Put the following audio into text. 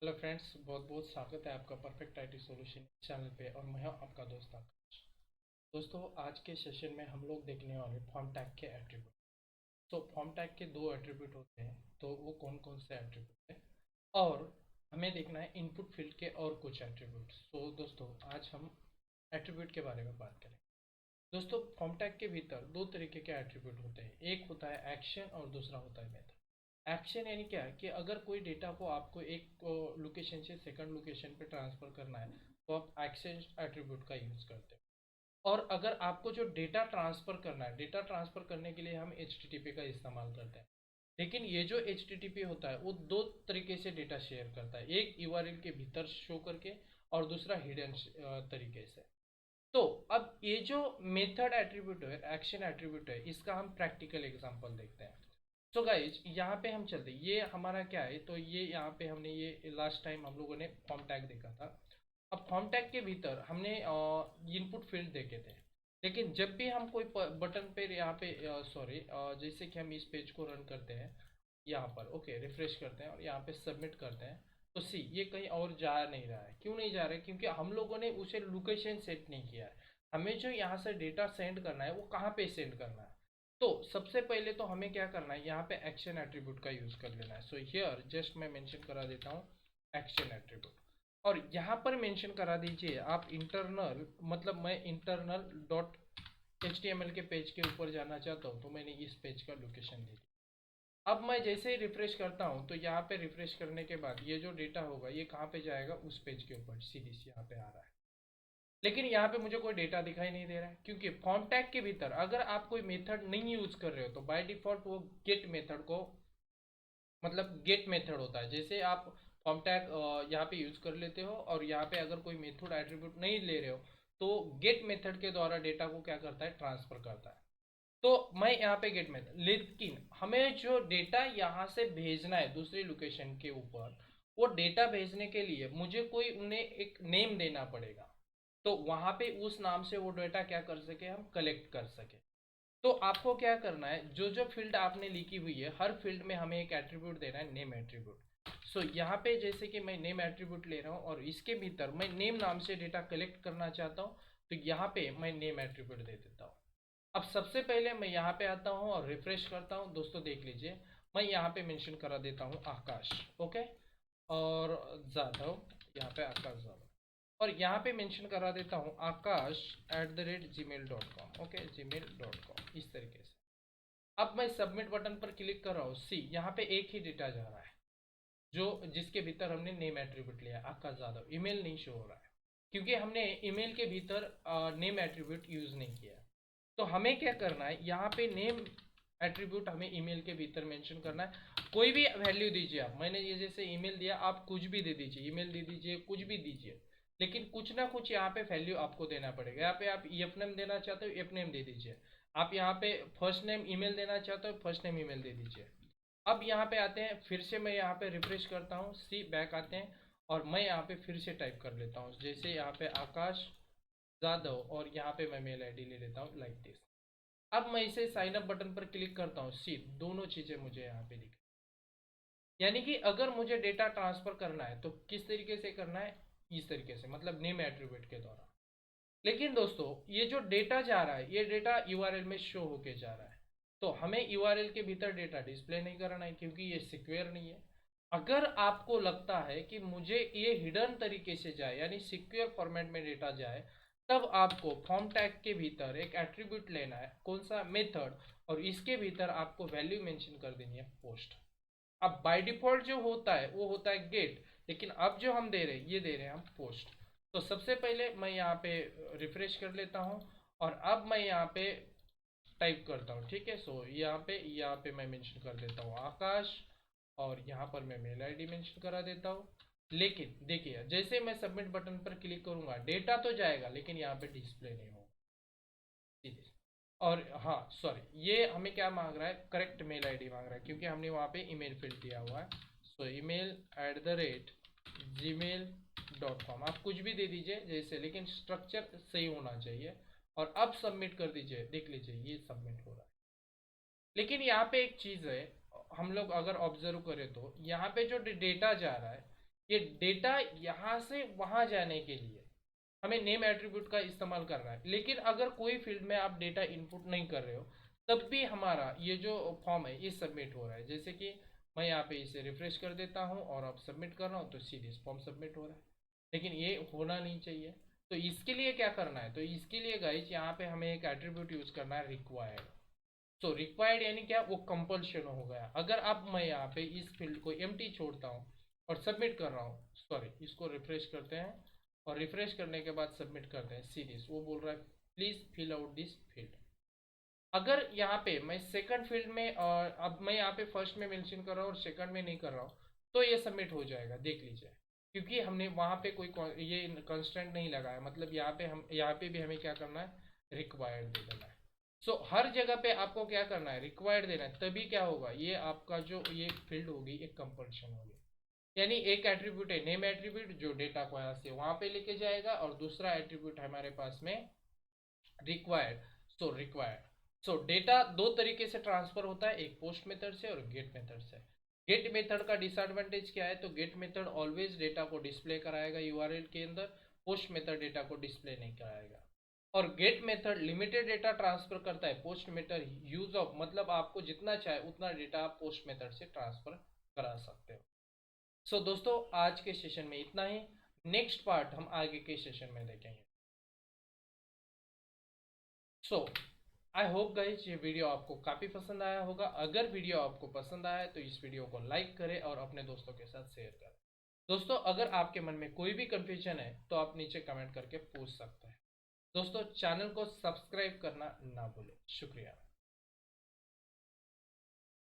Hello friends, बहुत बहुत स्वागत है आपका परफेक्ट आईटी सॉल्यूशन चैनल पे। और मैं हूं आपका दोस्त आकाश। दोस्तों, आज के सेशन में हम लोग देखने वाले फॉर्म टैग के एट्रीब्यूट। तो फॉर्म टैग के दो एट्रीब्यूट होते हैं, तो वो कौन कौन से एट्रीब्यूट हैं, और हमें देखना है इनपुट फील्ड के और कुछ एट्रीब्यूट। तो दोस्तों, आज हम एट्रीब्यूट के बारे में बात करें। दोस्तों, फॉर्म टैग के भीतर दो तरीके के एट्रीब्यूट होते हैं, एक होता है एक्शन और दूसरा होता है मेथड। एक्शन यानी क्या है कि अगर कोई डेटा को आपको एक लोकेशन से सेकंड लोकेशन पे ट्रांसफर करना है, तो आप एक्शन एट्रीब्यूट का यूज करते हैं। और अगर आपको जो डेटा ट्रांसफर करना है, डेटा ट्रांसफर करने के लिए हम एच का इस्तेमाल करते हैं। लेकिन ये जो एच होता है वो दो तरीके से डेटा शेयर करता है, एक यूआरएल के भीतर शो करके और दूसरा हिडन तरीके से। तो अब ये जो मेथड एट्रीब्यूट है, एक्शन एट्रीब्यूट है, इसका हम प्रैक्टिकल एग्जांपल देखते हैं। सो गाइज, यहाँ पे हम चलते, ये हमारा क्या है, तो ये यहाँ पे हमने ये लास्ट टाइम हम लोगों ने फॉर्म टैग देखा था। अब फॉर्म टैग के भीतर हमने इनपुट फील्ड देखे थे। लेकिन जब भी हम कोई बटन पे यहाँ पे सॉरी, जैसे कि हम इस पेज को रन करते हैं, यहाँ पर ओके रिफ्रेश करते हैं और यहाँ पे सबमिट करते हैं, तो सी ये कहीं और जा नहीं रहा है। क्यों नहीं जा रहा है? क्योंकि हम लोगों ने उसे लोकेशन सेट नहीं किया है। हमें जो यहाँ से डेटा सेंड करना है वो कहाँ पे सेंड करना है। तो सबसे पहले तो हमें क्या करना है, यहाँ पे एक्शन एट्रीब्यूट का यूज कर लेना है। सो हियर जस्ट मैं मेंशन करा देता हूँ एक्शन एट्रीब्यूट। और यहाँ पर मेंशन करा दीजिए आप इंटरनल, मतलब मैं इंटरनल डॉट एच के पेज के ऊपर जाना चाहता हूँ, तो मैंने इस पेज का लोकेशन दे दिया। अब मैं जैसे ही रिफ्रेश करता हूँ, तो यहाँ पे रिफ्रेश करने के बाद ये जो डेटा होगा ये कहाँ पे जाएगा, उस पेज के ऊपर सीधी सी यहाँ पे आ रहा है। लेकिन यहाँ पे मुझे कोई डेटा दिखाई नहीं दे रहा है, क्योंकि फॉर्म टैग के भीतर अगर आप कोई मेथड नहीं यूज कर रहे हो तो बाय डिफॉल्ट वो गेट मेथड को, मतलब गेट मेथड होता है। जैसे आप फॉर्म टैग यहाँ पे यूज कर लेते हो और यहाँ पे अगर कोई मेथड एट्रीब्यूट नहीं ले रहे हो, तो गेट मेथड के द्वारा डेटा को क्या करता है, ट्रांसफर करता है। तो मैं यहाँ पे गेट में, लेकिन हमें जो डेटा यहाँ से भेजना है दूसरी लोकेशन के ऊपर, वो डेटा भेजने के लिए मुझे कोई उन्हें एक नेम देना पड़ेगा। तो वहां पे उस नाम से वो डेटा क्या कर सके, हम कलेक्ट कर सके। तो आपको क्या करना है, जो जो फील्ड आपने लिखी हुई है हर फील्ड में हमें एक एट्रीब्यूट देना है, नेम एट्रीब्यूट। सो यहाँ पे जैसे कि मैं नेम एट्रीब्यूट ले रहा हूँ और इसके भीतर मैं नेम नाम से डेटा कलेक्ट करना चाहता हूँ, तो यहाँ पे मैं नेम एट्रीब्यूट दे देता हूँ। अब सबसे पहले मैं यहाँ पे आता हूँ और रिफ्रेश करता हूँ। दोस्तों देख लीजिए, मैं यहाँ पे मेंशन करा देता हूँ आकाश, ओके, और जाधव, यहाँ पे आकाश जाधव, और यहाँ पे मेंशन करा देता हूँ akash@gmail.com, ओके, gmail.com, इस तरीके से। अब मैं सबमिट बटन पर क्लिक कर रहा हूँ, सी यहाँ पे एक ही डेटा जा रहा है, जो जिसके भीतर हमने नेम एट्रीब्यूट लिया, आकाश यादव। ईमेल नहीं शो हो रहा है, क्योंकि हमने ईमेल के भीतर नेम एट्रीब्यूट यूज नहीं किया। तो हमें क्या करना है, यहाँ पे नेम एट्रीब्यूट हमें ईमेल के भीतर मेंशन करना है। कोई भी वैल्यू दीजिए आप, मैंने ये जैसे ईमेल दिया, आप कुछ भी दे दीजिए, ईमेल दे दीजिए, कुछ भी दीजिए। लेकिन कुछ ना कुछ यहाँ पे वैल्यू आपको देना पड़ेगा। यहाँ पे आप एफ नेम देना चाहते हो, एफ नेम दे दीजिए। आप यहाँ पे फर्स्ट नेम ईमेल देना चाहते हो, फर्स्ट नेम ईमेल दे दीजिए। अब यहाँ पे आते हैं, फिर से मैं यहाँ पे रिफ्रेश करता हूँ, सी बैक आते हैं, और मैं यहाँ पे फिर से टाइप कर लेता हूँ, जैसे यहाँ पे आकाश जादव, और यहाँ पे मैं मेल आईडी ले लेता हूँ लाइक दिस। अब मैं इसे साइन अप बटन पर क्लिक करता हूँ, सी दोनों चीजें मुझे यहाँ पे दिख, यानी कि अगर मुझे डेटा ट्रांसफर करना है तो किस तरीके से करना है, इस तरीके से, मतलब नेम एट्रीब्यूट के द्वारा। लेकिन दोस्तों, ये जो डेटा जा रहा है ये डेटा यूआरएल में शो होके जा रहा है, तो हमें यूआरएल के भीतर डेटा डिस्प्ले नहीं करना है, क्योंकि ये सिक्योर नहीं है। अगर आपको लगता है कि मुझे ये हिडन तरीके से जाए, यानी सिक्योर फॉर्मेट में डेटा जाए, तब आपको फॉर्म टैग के भीतर एक एट्रीब्यूट लेना है, कौन सा, मेथड, और इसके भीतर आपको वैल्यू मेंशन कर देनी है पोस्ट। अब बाय डिफॉल्ट जो होता है वो होता है गेट, लेकिन अब जो हम दे रहे हैं ये दे रहे हैं हम पोस्ट। तो सबसे पहले मैं यहाँ पे रिफ्रेश कर लेता हूँ, और अब मैं यहाँ पे टाइप करता हूँ, ठीक है। सो यहाँ पे मैं मेंशन कर देता हूँ आकाश, और यहाँ पर मैं मेल आईडी मेंशन करा देता हूँ। लेकिन देखिए, जैसे मैं सबमिट बटन पर क्लिक करूंगा डेटा तो जाएगा, लेकिन यहाँ पे डिस्प्ले नहीं होगा सीधे। और हाँ सॉरी, ये हमें क्या मांग रहा है, करेक्ट मेल आईडी मांग रहा है, क्योंकि हमने वहाँ पे ईमेल फील्ड दिया हुआ है। सो email@gmail.com, आप कुछ भी दे दीजिए जैसे, लेकिन स्ट्रक्चर सही होना चाहिए। और अब सबमिट कर दीजिए, देख लीजिए ये सबमिट हो रहा है। लेकिन यहाँ पे एक चीज़ है, हम लोग अगर ऑब्जर्व करें तो यहाँ पे जो डेटा जा रहा है ये डेटा यहाँ से वहाँ जाने के लिए हमें नेम एट्रीब्यूट का इस्तेमाल करना है। लेकिन अगर कोई फील्ड में आप डेटा इनपुट नहीं कर रहे हो तब भी हमारा ये जो फॉर्म है ये सबमिट हो रहा है। जैसे कि मैं यहाँ पे इसे रिफ्रेश कर देता हूँ और अब सबमिट कर रहा हूँ तो सीधे फॉर्म सबमिट हो रहा है, लेकिन ये होना नहीं चाहिए। तो इसके लिए क्या करना है, तो इसके लिए गाइस यहाँ पे हमें एक एट्रीब्यूट यूज करना है रिक्वायर्ड। सो रिक्वायर्ड यानी क्या, वो कंपल्शन हो गया। अगर अब मैं यहाँ पे इस फील्ड को एम्प्टी छोड़ता हूँ और सबमिट कर रहा हूँ, सॉरी इसको रिफ्रेश करते हैं और रिफ्रेश करने के बाद सबमिट करते हैं, सीरीज वो बोल रहा है please fill out this field. अगर यहाँ पे मैं सेकंड फील्ड में और अब मैं यहाँ पे फर्स्ट में मेंशन कर रहा हूँ और सेकंड में नहीं कर रहा हूँ तो ये सबमिट हो जाएगा, देख लीजिए। क्योंकि हमने वहाँ पे कोई ये कंस्ट्रेंट नहीं लगाया, मतलब यहाँ पे हम यहाँ पे भी हमें क्या करना है, रिक्वायर्ड दे देना है। सो हर जगह पे आपको क्या करना है, रिक्वायर्ड देना है, तभी क्या होगा, ये आपका जो ये फील्ड होगी एक कंपल्शन होगी। यानी एक एट्रीब्यूट है नेम एट्रीब्यूट जो डेटा को यहाँ से वहाँ पे लेके जाएगा, और दूसरा एट्रीब्यूट हमारे पास में रिक्वायर्ड। सो रिक्वायर्ड, सो डेटा दो तरीके से ट्रांसफर होता है, एक पोस्ट मेथड से और गेट मेथड से। गेट मेथड का डिसएडवांटेज क्या है, तो गेट मेथड ऑलवेज डेटा को डिस्प्ले कराएगा यूआरएल के अंदर, पोस्ट मेथड डेटा को डिस्प्ले नहीं कराएगा। और get method limited data transfer करता है, पोस्ट मेथड यूज ऑफ, मतलब आपको जितना चाहे उतना डेटा आप पोस्ट मेथड से ट्रांसफर करा सकते हो। सो दोस्तों आज के सेशन में इतना ही, नेक्स्ट पार्ट हम आगे के सेशन में देखेंगे। सो आई होप गाइज ये वीडियो आपको काफ़ी पसंद आया होगा। अगर वीडियो आपको पसंद आया तो इस वीडियो को लाइक करें और अपने दोस्तों के साथ शेयर करें। दोस्तों अगर आपके मन में कोई भी कंफ्यूजन है तो आप नीचे कमेंट करके पूछ सकते हैं। दोस्तों चैनल को सब्सक्राइब करना ना भूलें। शुक्रिया।